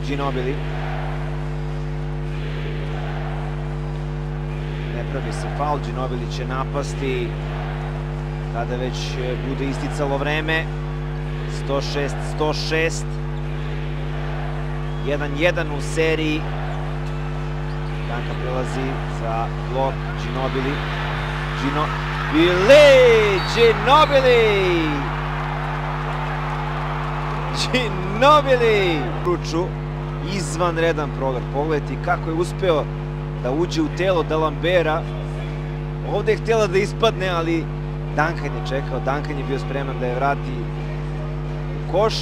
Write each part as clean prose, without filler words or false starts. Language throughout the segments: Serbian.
Ginobili. Ne pravi se faul, Ginobili će napasti kada već bude isticalo vreme. 106-106. 1-1 u seriji. Danka prelazi za blok, Ginobili. Ginobili! Ruču, izvanredan progar. Pogledajte kako je uspeo da uđe u telo D'Alembera. Ovde je htjela da ispadne, ali Duncan je čekao. Duncan je bio spreman da je vrati u koš.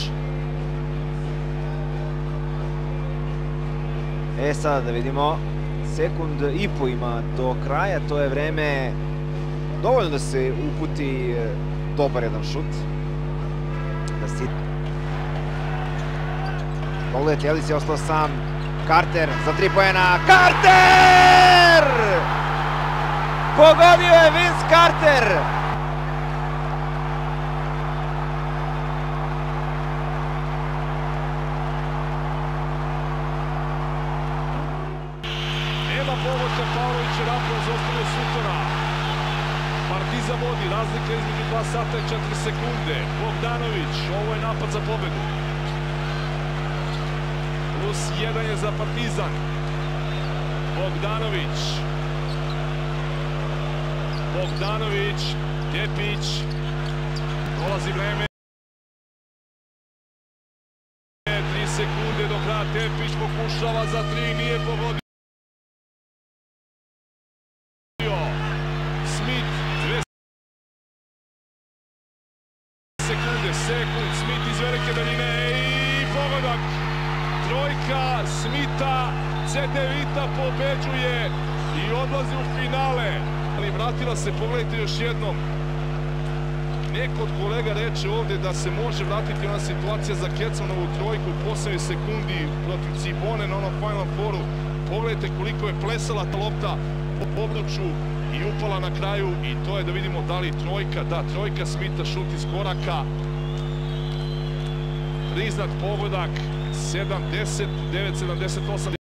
Sada da vidimo. Sekund i po ima do kraja. To je vreme dovoljno da se uputi dobar jedan šut. Pogledajte, Ellis je ostao sam. Carter za 3 poena. Carter! Pogodio je Vince Carter! Nema pomoća, Pavlović je napao, zostavio Sutona. Partizan vodi, razlika između 2 sata i 4 sekunde. Bogdanović, ovo je napad za pobedu. Plus 1 je za Partizan. Bogdanović, Tepić, prolazi vreme. 3 sekunde do kraja, Tepić pokušava za 3, nije pogodio. Smith, 2 sekunde, Smith iz velike daljine i pogodak. Trojka Smitha, CDVita pobeđuje i odlazi u finale. Ali vratila se, pogledajte još jednom. Neko od kolega reče ovde da se može vratiti ona situacija za Kecmanovu trojku u poslednjoj sekundi protiv Cibone na onom Final Fouru. Pogledajte koliko je plesala ta lopta po obruču i upala na kraju i to je da vidimo da li trojka, da, trojka Smitha, šut iz koraka. Priznat pogodak, 70, 9,78.